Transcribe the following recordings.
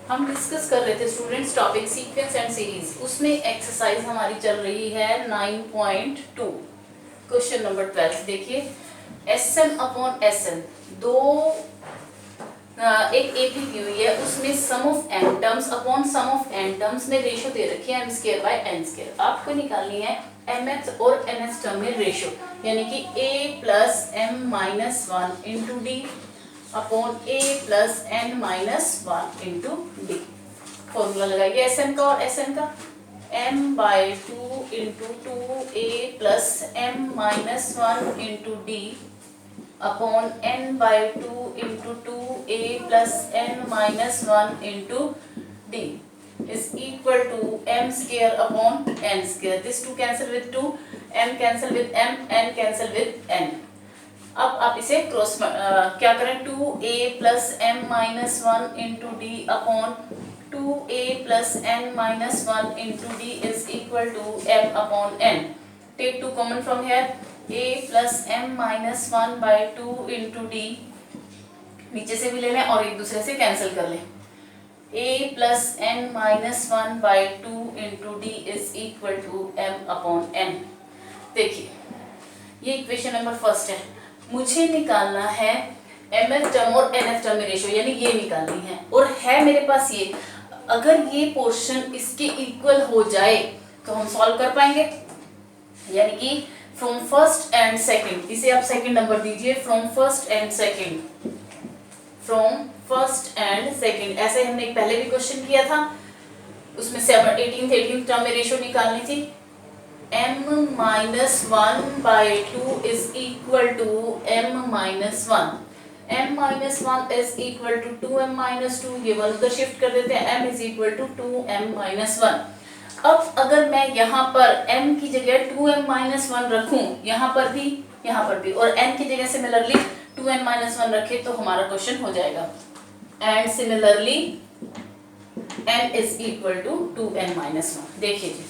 हम डिस्कस कर रहे थे students topic sequence and series, उसमें एक्सरसाइज हमारी चल रही है 9.2 क्वेश्चन नंबर 12। देखिए Sn अपॉन Sn दो एक एपी दी हुई है, उसमें sum of n terms upon sum of n terms में रेशियो दे रखी है m² बाय n²। आपको निकालनी है mth और nth टर्म में रेशियो, यानी कि a plus m minus 1 into d upon a plus n minus 1 into d. Formula लगाइए Sn का और Sn का, m by 2 into 2a plus m minus 1 into d upon n by 2 into 2a plus n minus 1 into d is equal to m² upon n²। This 2 cancel with 2, m cancel with m, n cancel with n। अब आप इसे cross क्या करें, 2a plus m minus 1 into d upon 2a plus n minus 1 into d is equal to m upon n। Take 2 common from here, a plus m minus 1 by 2 into d, नीचे से भी ले लें और एक दूसरे से कैंसिल कर लें। a plus n minus 1 by 2 into d is equal to m upon n। देखिए ये इक्वेशन नंबर फर्स्ट है, मुझे निकालना है mth टर्म और nth टर्म में रेशियो, यानी ये निकालनी है। और है मेरे पास ये, अगर ये पोर्शन इसके इक्वल हो जाए तो हम सॉल्व कर पाएंगे, यानी कि फ्रॉम फर्स्ट एंड सेकंड, इसे आप सेकंड नंबर दीजिए, from first and second, from first and second. ऐसे हमने एक पहले भी क्वेश्चन किया था, उसमें 18th टर्म में रेशियो निकालनी थी। m minus 1 by 2 is equal to m minus 1, m minus 1 is equal to 2m minus 2, ये वन उधर शिफ्ट कर देते हैं, m is equal to 2m minus 1। अब अगर मैं यहाँ पर m की जगह 2m माइनस 1 रखूँ, यहाँ पर भी, और n की जगह सिमिलरली 2n माइनस 1 रखे तो हमारा क्वेश्चन हो जाएगा। And similarly n is equal to 2n minus 1। देखिए जी,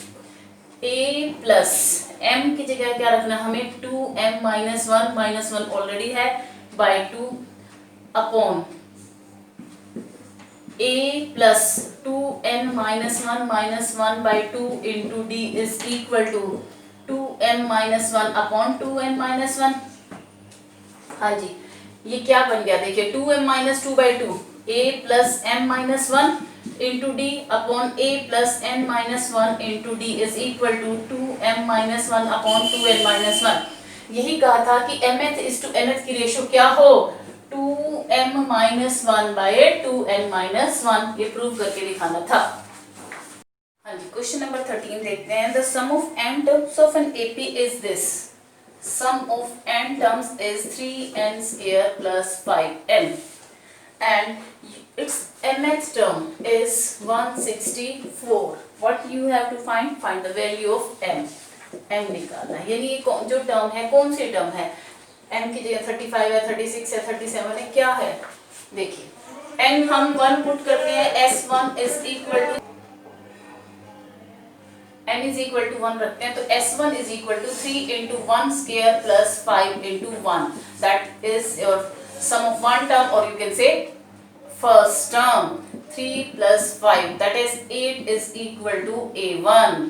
a प्लस m की जगह क्या रखना हमें, 2m माइनस 1 ऑलरेडी है, by 2 upon a plus 2n minus 1 by 2 into d is equal to 2m minus 1 upon 2n minus 1। हाँ जी, ये क्या बन गया, देखिए 2m minus 2 by 2, a plus m minus 1 into d upon a plus n minus 1 into d is equal to 2m minus 1 upon 2n minus 1। यही कहा था कि mth इज टू nth की रेशियो क्या हो, 2m minus 1 by 2n minus 1, ये prove करके दिखाना था। हाँ जी, क्वेश्चन नंबर 13 देखते हैं। The sum of n terms of an AP is this, sum of n terms is 3n square plus 5n and its mth term is 164. What you have to find the value of m निकालना है, यानी ये जो term है कौन सी term है, m की जगह 35 है, 36 है, 37 है, क्या है। देखिए n हम 1 पुट करते हैं, s1 is equal to n is equal to 1 रखते हैं, तो s1 is equal to 3 into 1 square plus 5 into 1, that is your sum of one term, और you can say first term 3 plus 5 that is 8 is equal to a1।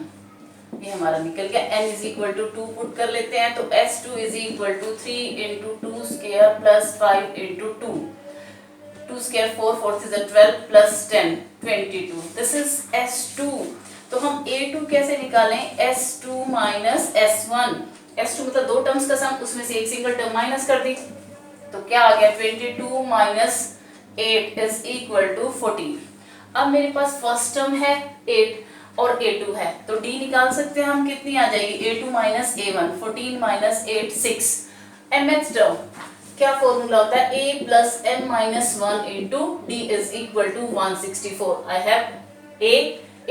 ये हमारा निकल गया। n is equal to 2 put कर लेते हैं, तो s2 is equal to 3 into 2 square plus 5 into 2 square 4, 4 is 12 plus 10 22, this is s2। तो हम a2 कैसे निकालें, s2 माइनस s1, s2 मतलब दो टर्म्स का सम, उसमें से एक सिंगल टर्म माइनस कर दी, तो क्या आ गया 22 माइनस 8 इज इक्वल टू 14। अब मेरे पास फर्स्ट टर्म है 8 और a2 है, तो d निकाल सकते हैं हम, कितनी आ जाएगी, a2 minus a1, 14 minus 8 6। mth term क्या फॉर्मूला होता है, a plus m minus 1 into d is equal to 164। I have a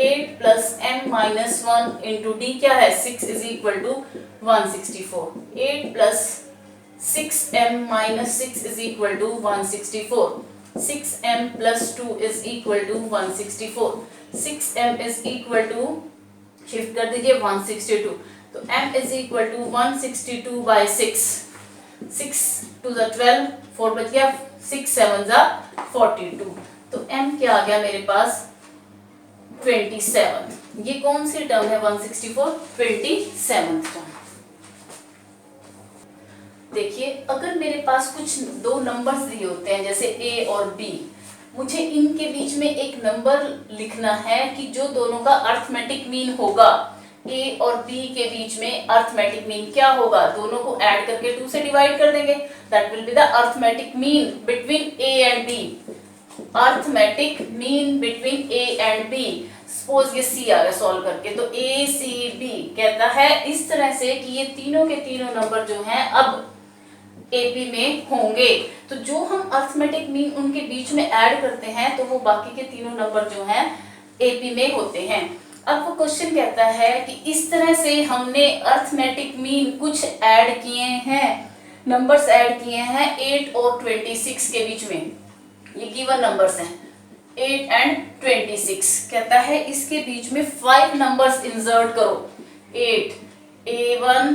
8 plus m minus 1 into d क्या है, 6 is equal to 164। 8 plus 6m minus 6 is equal to 164। 6m plus 2 is equal to 164। 6m is equal to, shift कर दीजिए 162, तो m is equal to 162 by 6, 6 2 12, 4 बच गया, 6 7 42, तो m क्या आ गया मेरे पास 27। ये कौन सी टर्म है 164? 27th term. देखिए अगर मेरे पास कुछ दो नंबर्स दिए होते हैं जैसे a और b, मुझे इनके बीच में एक नंबर लिखना है कि जो दोनों का अर्थमेटिक मीन होगा। a और b के बीच में अर्थमेटिक मीन क्या होगा? दोनों को ऐड करके 2 से डिवाइड कर देंगे। That will be the arithmetic mean between a and b। Arithmetic mean between a and b। Suppose ये c आ गया सॉल्व करके, तो a c b कहता है इस तरह से कि ये तीनों के तीनों नंबर जो हैं अब AP में होंगे। तो जो हम अर्थमेटिक मीन उनके बीच में ऐड करते हैं तो वो बाकी के तीनों नंबर जो हैं AP में होते हैं। अब वो क्वेश्चन कहता है कि इस तरह से हमने अर्थमेटिक मीन कुछ ऐड किए हैं, नंबर्स ऐड किए हैं 8 और 26 के बीच में। ये गिवन नंबर्स हैं 8 एंड 26। कहता है इसके बीच में 5 नंबर्स इंसर्ट करो। 8 A1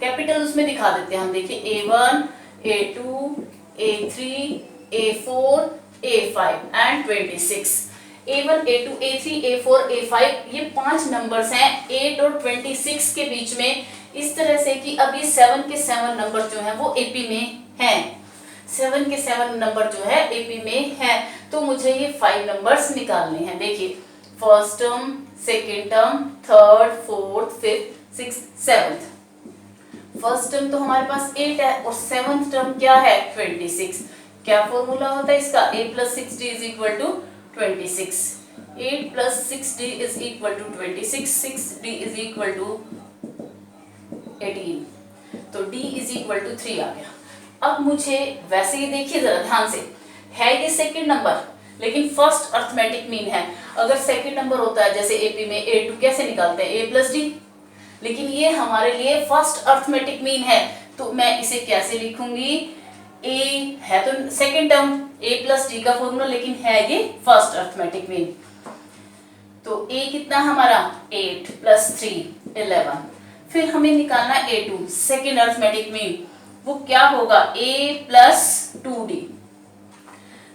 कैपिटल उसमें दिखा देते हैं हम, देखिए A1 A2 A3 A4 A5 and 26। A1 A2 A3 A4 A5 ये 5 नंबर्स हैं 8 और 26 के बीच में, इस तरह से कि अब ये 7 के 7 नंबर जो हैं वो AP में हैं। 7 के 7 नंबर जो है AP में है। तो मुझे ये 5 नंबर्स निकालने हैं। देखिए first term, second term, third, fourth, fifth, sixth, seventh. First term तो हमारे पास 8 है और सेवंथ टर्म क्या है 26। क्या फॉर्मूला होता है इसका? a plus 6d is equal to 26। 8 plus 6d is equal to 26। 6d is equal to 18। तो d is equal to 3 आ गया। अब मुझे वैसे ये देखिए जरा ध्यान से, है ये सेकंड नंबर लेकिन फर्स्ट अर्थमेटिक मीन है। अगर सेकंड नंबर होता है जैसे AP में A2 कैसे निकालते हैं? a plus d। लेकिन ये हमारे लिए फर्स्ट अर्थमेटिक मीन है तो मैं इसे कैसे लिखूंगी? a है तो second term a plus d का फॉर्मूला, लेकिन है ये फर्स्ट अर्थमेटिक मीन। तो a कितना हमारा 8 plus 3 11। फिर हमें निकालना A2 सेकंड अर्थमेटिक मीन, वो क्या होगा? a plus 2d।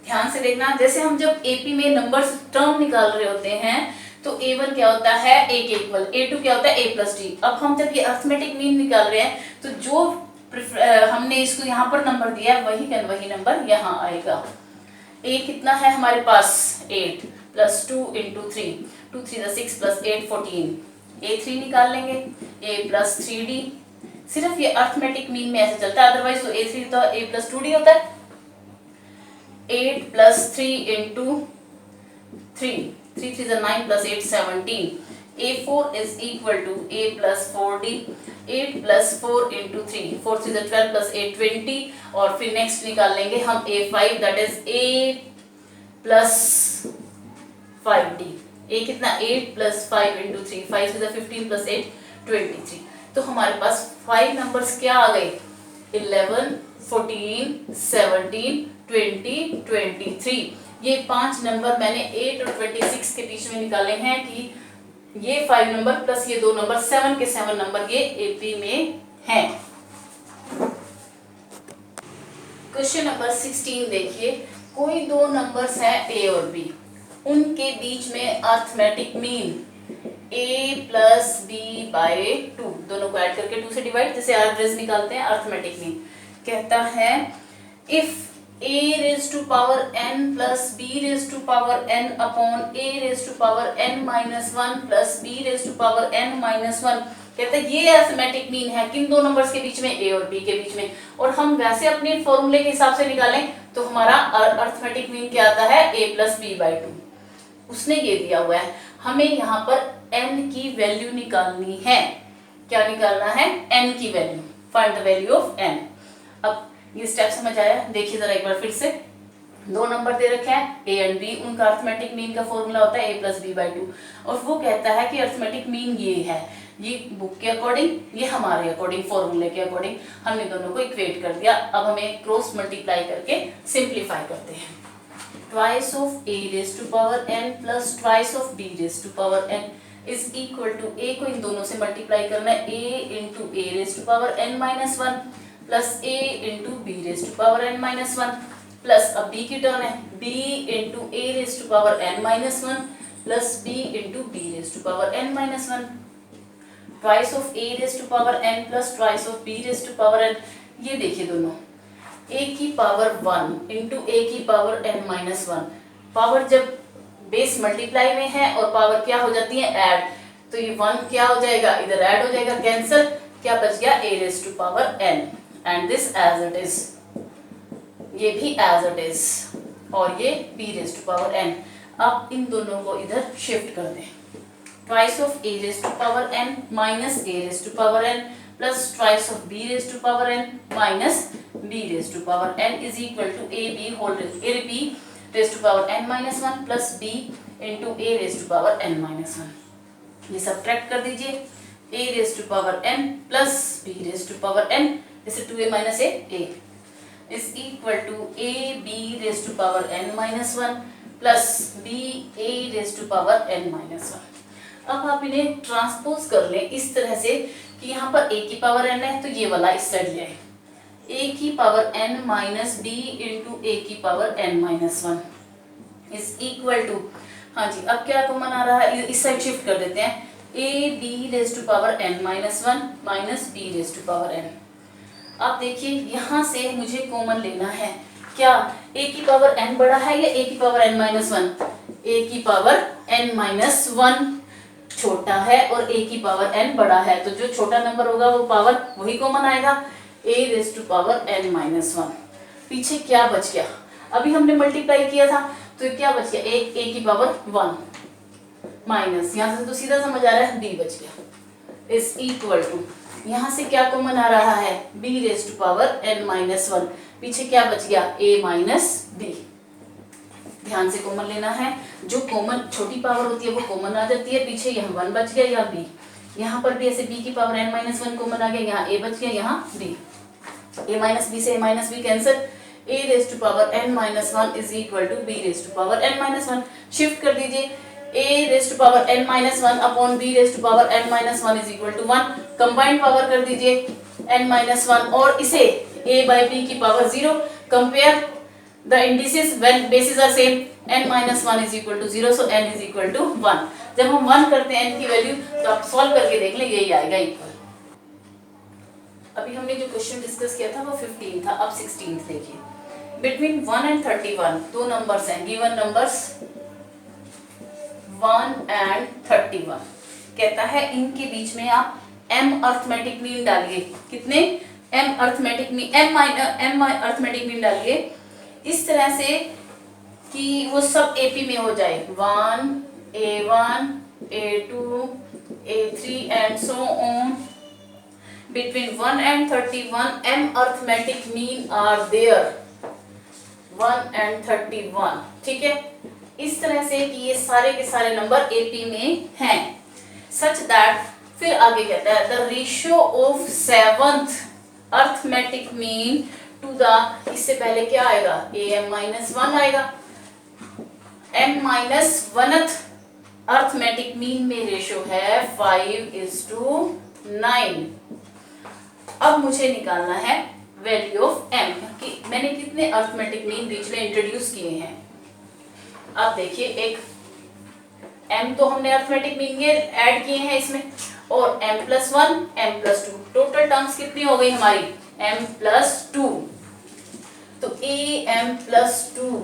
ध्यान से देखना, जैसे हम जब AP में नंबर्स टर्म निकाल रहे होते हैं तो A1 क्या होता है a के इक्वल, A2 क्या होता है a plus d। अब हम जब ये अर्थमेटिक मीन निकाल रहे हैं तो जो हमने इसको यहाँ पर नंबर दिया है वही नंबर यहाँ आएगा। a कितना है हमारे पास 8 plus 2 into 3, 2 3 is 6 plus 8 14। a3 निकाल लेंगे a plus 3d। सिर्फ ये अर्थमेटिक मीन में ऐसे चलता है, अदरवाइज तो a3 तो a plus 2d होता है। 8 plus 3 into 3, 3 3 is 9 plus 8 17। A4 is equal to a plus 4d। 8 plus 4 into 3, 4 3 is 12 plus 8 20। और फिर नेक्स्ट निकाल लेंगे हम A5 that is a plus 5d। a कितना 8 plus 5 into 3, 5 is 15 plus 8 23। तो हमारे पास 5 नंबर्स क्या आ गए? 11 14 17 20 23। ये 5 नंबर मैंने 8 और 26 के बीच में निकाले हैं कि ये 5 नंबर प्लस ये 2 नंबर 7 के 7 नंबर ये AP में हैं। क्वेश्चन नंबर 16 देखिए, कोई दो नंबर्स हैं A और B, उनके बीच में arithmetic mean a plus b by 2, दोनों को ऐड करके 2 से डिवाइड, जैसे एवरेज निकालते हैं अर्थमेटिक मीन। कहता है if a raised to power n plus b raised to power n upon a raised to power n minus 1 plus b raised to power n minus 1। कहते हैं ये अर्थमेटिक मीन है किन दो नंबर्स के बीच में? a और b के बीच में। और हम वैसे अपने फॉर्मूले के हिसाब से निकालें तो हमारा अर्थमेटिक मीन क्या आता है? a plus b by 2। उसने ये दिया हुआ है, हमें यहाँ पर n की वैल्यू निकालनी है। क्या निकालना है? n की value, find the value of n। अब ये स्टेप समझ आया? देखिए जरा एक बार फिर से, दो नंबर दे रखे हैं a एंड b, उनका अर्थमेटिक मीन का फॉर्मूला होता है a plus b by 2। और वो कहता है कि अर्थमेटिक मीन ये है, ये बुक के अकॉर्डिंग, ये हमारे अकॉर्डिंग, फॉर्मूले के अकॉर्डिंग हमने दोनों को इक्वेट कर दिया। अब हमें क्रॉस मल्टीप्लाई करके सिंप्लीफाई करते हैं। twice of a raised to power n plus twice of b raised to power n is equal to, a को इन दोनों से मल्टीप्लाई करना है, a into a raised to power n minus 1 plus a into b raised to power n minus 1 plus अब b की term है b into a raise to power n minus one plus b into b raise to power n minus one, twice of a raise to power n plus twice of b raise to power n। ये देखिए दोनों a की power 1 into a की power n minus one, power जब base multiply में है और power क्या हो जाती है ऐड, तो ये 1 क्या हो जाएगा इधर ऐड हो जाएगा कैंसिल, क्या बच गया a raise to power n and this as it is, ये भी एज इट इज और ये b raise to power n। अब इन दोनों को इधर शिफ्ट कर दें, twice of a raise to power n minus a raise to power n plus twice of b raise to power n minus b raise to power n is equal to a b whole raise to power n minus one plus b into a raise to power n minus one. ये subtract कर दीजिए, a raise to power n plus b raise to power n, जैसे 2a minus a is equal to a b raise to power n minus one plus b a raise to power n minus one. अब आप इन्हें transpose कर लें इस तरह से कि यहाँ पर a की पावर n है तो ये वाला इस साइड ले आए, a की power n minus b into a की power n minus one is equal to, हाँ जी अब क्या कॉमन आ रहा है इस साइड शिफ्ट कर देते हैं, a b raise to power n minus one minus b raise to power n। अब देखिए यहाँ से मुझे कॉमन लेना है, क्या a की पावर n बड़ा है या a की power n minus one, a की पावर n माइनस वन छोटा है और a की पावर n बड़ा है, तो जो छोटा नंबर होगा वो पावर वही कॉमन आएगा, a raise to power n minus one. पीछे क्या बच गया, अभी हमने मल्टीप्लाई किया था तो क्या बच गया, a की पावर 1 माइनस, यहाँ से तो सीधा समझ आ रहा है b बच गया इज इक्वल टू, यहाँ से क्या कॉमन आ रहा है b raise to power n minus one, पीछे क्या बच गया a माइनस b। ध्यान से कॉमन लेना है, जो कॉमन छोटी पावर होती है वो कॉमन आ जाती है, पीछे यहाँ 1 बच गया या b, यहाँ पर भी ऐसे b की power n minus one common आ गया, यहाँ a बच गया यहाँ b, a माइनस b से a minus b cancel, a raise to power n minus one is equal to b raise to power n minus one. Shift कर दीजिए, a raise to power n minus one upon b raise to power n minus one is equal to 1, combined power कर दीजिए n minus one और इसे a by b की power 0, compare the indices when bases are same, n minus one is equal to 0 so n is equal to 1। जब हम 1 करते हैं n की वैल्यू तो आप सॉल्व करके देख लें यही आएगा इक्वल। अभी हमने जो क्वेश्चन डिस्कस किया था वो 15 था, अब 16 देखिए, बिटवीन 1 एंड 31 दो नंबर्स हैं, गिवन नंबर्स 1 एंड 31, कहता है इनके बीच में आप m अर्थमेटिक मीन डालिए, कितने m arithmetic mean m arithmetic mean डालिए इस तरह से कि वो सब AP में हो जाए, 1 A1 A2 A3 and so on, between 1 and 31 m arithmetic mean are there, 1 and 31, ठीक है, इस तरह से कि ये सारे के सारे नंबर AP में हैं, such that फिर आगे कहता है the ratio of 7th arithmetic mean to the, इससे पहले क्या आएगा am minus 1 आएगा, m minus 1th arithmetic mean में रेशियो है 5:9। अब मुझे निकालना है वैल्यू ऑफ m कि मैंने कितने अर्थमेटिक मीन बीच में इंट्रोड्यूस किए हैं। अब देखिए एक m तो हमने अर्थमेटिक मीन के ऐड किए हैं इसमें, और m+1 m+2, टोटल टर्म्स कितनी हो गई हमारी m+2, तो am+2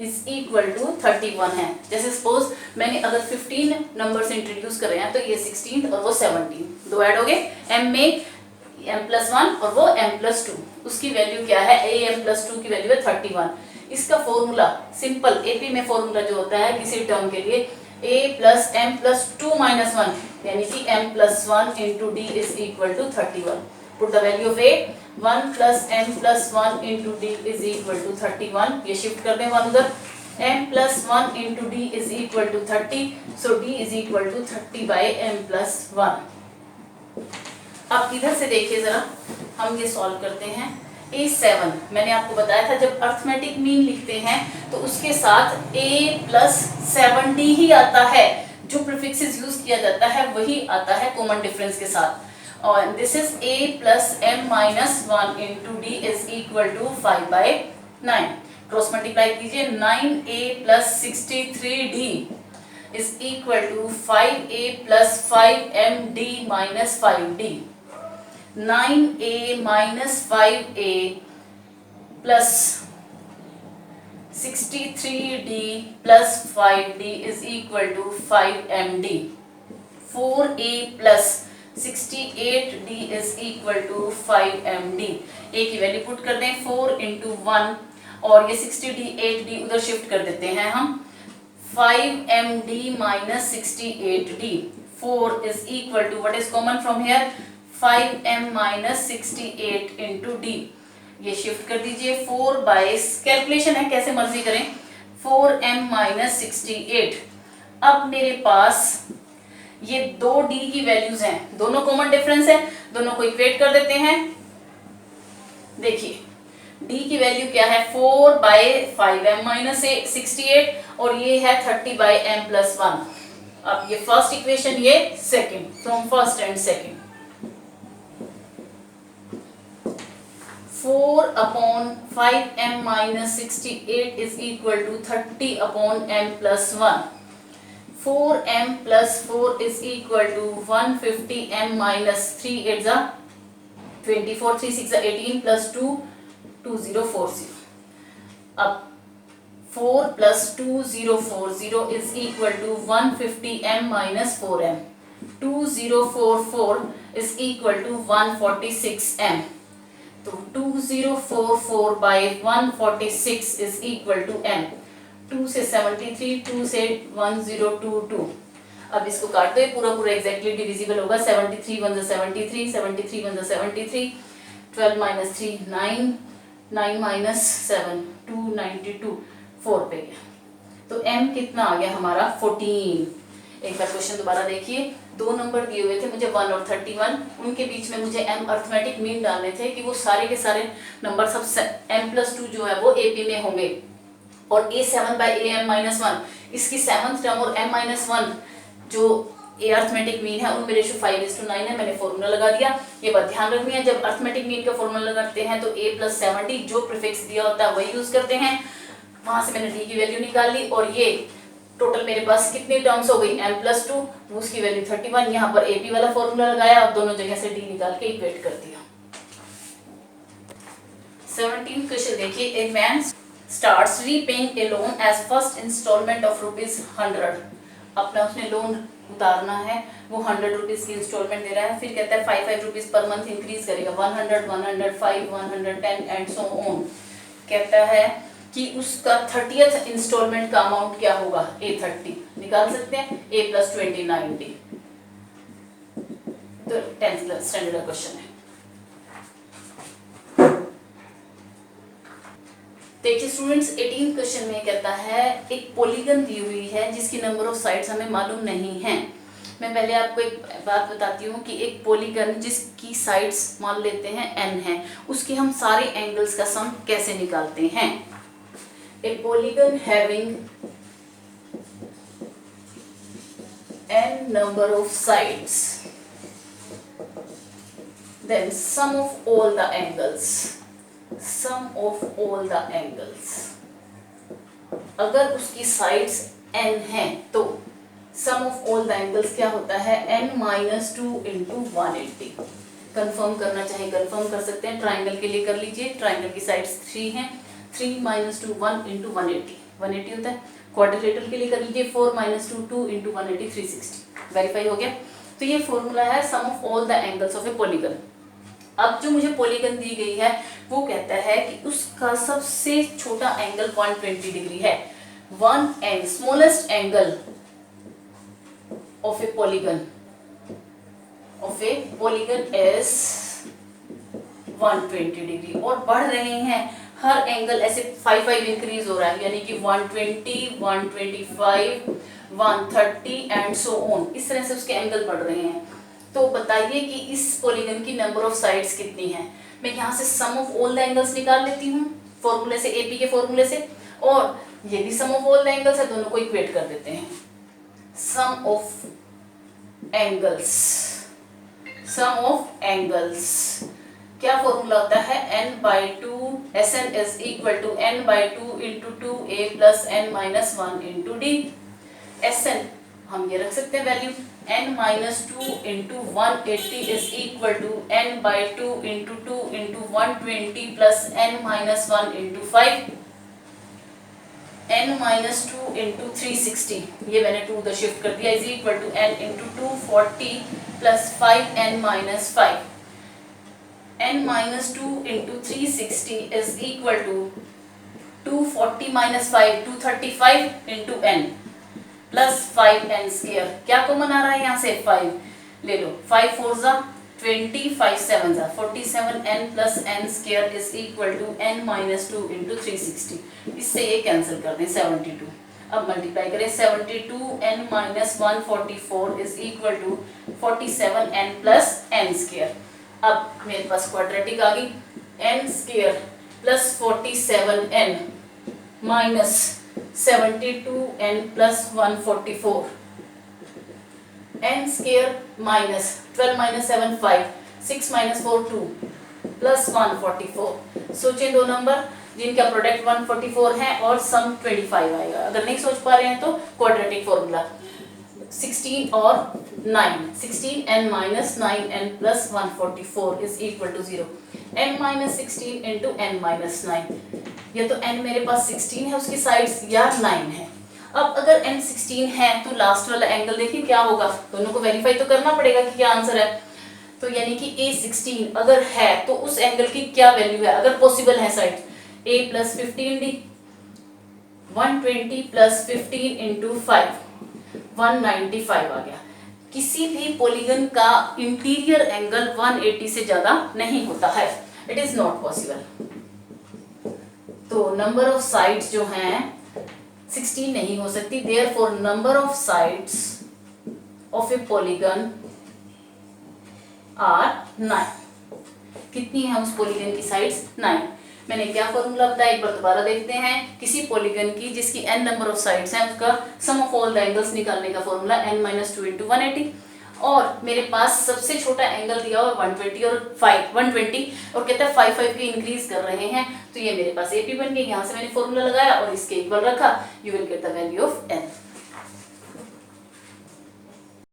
इज इक्वल टू 31 है। जैसे सपोज मैंने अगर 15 नंबर से इंट्रोड्यूस कर रहे हैं तो ये 16 और वो 17 दो ऐड हो गए, m में m+1 और वो m+2, उसकी वैल्यू क्या है am+2 की वैल्यू है 31। इसका फॉर्मूला सिंपल AP में फॉर्मूला जो होता है किसी टर्म के लिए a + m+2 - 1 यानी कि m+1 × d is equal to 31। Put the value of a, 1 + m+1 × d is equal to 31, ये शिफ्ट कर दें 1 उधर, m+1 × d is equal to 30, so d is equal to 30/m+1। अब इधर से देखिए जरा, हम ये सॉल्व करते हैं। A7 मैंने आपको बताया था जब अर्थमेटिक मीन लिखते हैं तो उसके साथ a + 7d ही आता है, जो प्रीफिक्सेस यूज किया जाता है वही आता है कॉमन डिफरेंस के साथ, और this is a + m - 1 × d is equal to 5/9। Cross multiply कीजिए, 9a plus 63d is equal to 5a plus 5md minus 5d। 9a minus 5a plus 63d plus 5d is equal to 5md। 4a plus 68d is equal to 5md। a की value put कर दें, 4 into 1 और ये 60d 8d उधर shift कर देते हैं हम, 5md minus 68d। 4 is equal to what is common from here, 5m minus 68 into d। ये शिफ्ट कर दीजिए, 4 बाय, कैलकुलेशन है कैसे मर्जी करें, 4m माइनस 68। अब मेरे पास ये दो d की वैल्यूज हैं, दोनों कॉमन डिफरेंस है, दोनों को इक्वेट कर देते हैं। देखिए d की वैल्यू क्या है, 4 बाय 5m माइनस 68 और ये है 30 बाय m प्लस 1। अब ये फर्स्ट इक्वेशन, ये second, from first and second. 4 upon 5m minus 68 is equal to 30 upon m plus 1। 4m plus 4 is equal to 150m minus 3 8 जा 24, 3 6 18 प्लस 2 2040। अब 4 plus 2040 is equal to 150m minus 4m। 2044 is equal to 146m। तो 2044 by 146 is equal to m। 2 से 73, 2 से 1022। अब इसको काट दो, ये पूरा पूरा एग्जैक्टली डिविजिबल होगा। 73 1 जा 73, 73 1 जा 73, 12 माइनस 3 9, 9 माइनस 7 292, 4 पे गया। तो m कितना आ गया हमारा 14। एक बार क्वेश्चन दोबारा देखिए, दो नंबर दिए हुए थे मुझे 1 और 31, उनके बीच में मुझे m अर्थमेटिक मीन डालने थे कि वो सारे के सारे नंबर सब m+2 जो है वो AP में होंगे और a7 बाई am माइनस 1 इसकी 7th टर्म और m-1 जो ए अर्थमेटिक मीन है उनमें रेशो 5:9 है। मैंने फॉर्मूला लगा दिया। ये बात ध्यान रखनी है, जब अर्थमेटिक मीन का फॉर्मूला लगाते हैं तो a प्लस 70 जो प्रीफिक्स दिया होता है वही यूज करते हैं। वहां से मैंने d की वैल्यू निकाल ली और ये टोटल मेरे पास कितनी टर्म्स हो गई m+2, उसकी वैल्यू 31। यहाँ पर AP वाला फॉर्मूला लगाया और दोनों जगह से d निकाल के इक्वेट कर दिया। 17 क्वेश्चन देखिए, a man starts repaying a loan as first installment of ₹100। अपना उसने लोन उतारना है, वो 100 रुपीज की इंस्टॉलमेंट दे रहा है, फिर कहता है 5 रुपीज पर मंथ इंक्रीज करेगा, 100 105 110 एंड सो ऑन। कहता है कि उसका 30th इंस्टॉलमेंट का अमाउंट क्या होगा, A30 निकाल सकते हैं, A प्लस 20 90। तो 10th स्टैंडर्ड का क्वेश्चन है। देखिए स्टूडेंट्स, 18 क्वेश्चन में कहता है एक पॉलीगन दी हुई है जिसकी नंबर ऑफ साइड्स हमें मालूम नहीं है। मैं पहले आपको एक बात बताती हूँ कि एक पॉलीगन जिसकी साइड्स मान लेते हैं n है, उसके हम सारे एंगल्स का सम कैसे निकालते हैं। ए polygon having n number of sides, then sum of all the angles, sum of all the angles। अगर उसकी साइड्स n हैं तो सम ऑफ ऑल द एंगल्स क्या होता है, n-2 इंटू 180। कंफर्म करना चाहे कंफर्म कर सकते हैं, ट्राइंगल के लिए कर लीजिए, ट्राइंगल की साइड्स 3 हैं, 3-2 1 इंटू 180 180 होता है। क्वाड्रिलेटरल के लिए कर लीजिए 4-2 2 इंटू 180 360। वेरीफाई हो गया। तो ये फॉर्मूला है sum of all the angles of a polygon. अब जो मुझे पॉलीगन दी गई है वो कहता है कि उसका सबसे छोटा एंगल 120 डिग्री है। One and smallest angle of a polygon is 120 degree और बढ़ रहे हैं, हर एंगल ऐसे 5 इंक्रीज हो रहा है, यानी कि 120 125 130 एंड सो ऑन, इस तरह से उसके एंगल बढ़ रहे हैं। तो बताइए कि इस पॉलीगन की नंबर ऑफ साइड्स कितनी है। मैं यहाँ से सम ऑफ ऑल द एंगल्स निकाल लेती हूँ फॉर्मूले से, AP के फॉर्मूले से, और ये भी सम ऑफ ऑल द एंगल्स है, दोनों को इक्वेट कर देते हैं। सम ऑफ एंगल्स क्या फॉर्मूला होता है, n/2 Sn is equal to n by 2 into 2a plus n minus 1 into d. Sn हम ये रख सकते हैं value n minus 2 into 180 is equal to n by 2 into 2 into 120 plus n minus 1 into 5. n minus 2 into 360, ये मैंने 2 उधर shift कर दिया, is equal to n into 240 plus 5n minus 5. n minus 2 into 360 is equal to 240 minus 5, 235 into n plus 5n square. क्या common आ रहा है यहाँ से? 5 ले लो. 5 4 जा 20, 5 7 जा 47n plus n square is equal to n minus 2 into 360. इससे ये कैंसिल कर दें 72. अब मल्टीप्लाई करें 72n minus 144 is equal to 47n plus n square. अब मेरे पास क्वाड्रेटिक आ गई. n square plus 47n minus 72n plus 144, n square minus 12 minus 7 5, 6 minus 4 2 plus 144. सोचें दो नंबर जिनका प्रोडक्ट 144 है और सम 25 आएगा. अगर नहीं सोच पा रहे हैं तो क्वाड्रेटिक फॉर्मूला 16 और 9, 16n minus 9n plus 144 is equal to 0. n minus 16 into n minus 9. ये तो n मेरे पास 16 है, उसकी साइड्स या 9 है. अब अगर n 16 है तो लास्ट वाला एंगल देखिए क्या होगा. दोनों को वेरीफाई तो करना पड़ेगा कि क्या आंसर है. तो यानी कि a 16 अगर है तो उस एंगल की क्या वैल्यू है अगर पॉसिबल है side. a plus 15d 120 plus 15 into 5 195 आ गया. किसी भी पॉलीगन का इंटीरियर एंगल 180 से ज्यादा नहीं होता है. It is not possible. तो नंबर ऑफ साइड्स जो हैं 16 नहीं हो सकती. Therefore number of sides of a polygon are 9. कितनी है उस पॉलीगन की साइड्स? 9. मैंने क्या फॉर्मूला बताया एक बार दोबारा देखते हैं. किसी पॉलीगन की जिसकी n नंबर ऑफ साइड्स हैं उसका सम ऑफ ऑल द एंगल्स निकालने का फॉर्मूला n minus 2 into 180. और मेरे पास सबसे छोटा एंगल दिया हुआ 120 और 120 और कहता है 5 5 के इंक्रीज कर रहे हैं. तो ये मेरे पास AP बन गई. यहाँ से मैंने फॉर्मूला लगाया और इसके इक्वल रखा. You will get the value of n.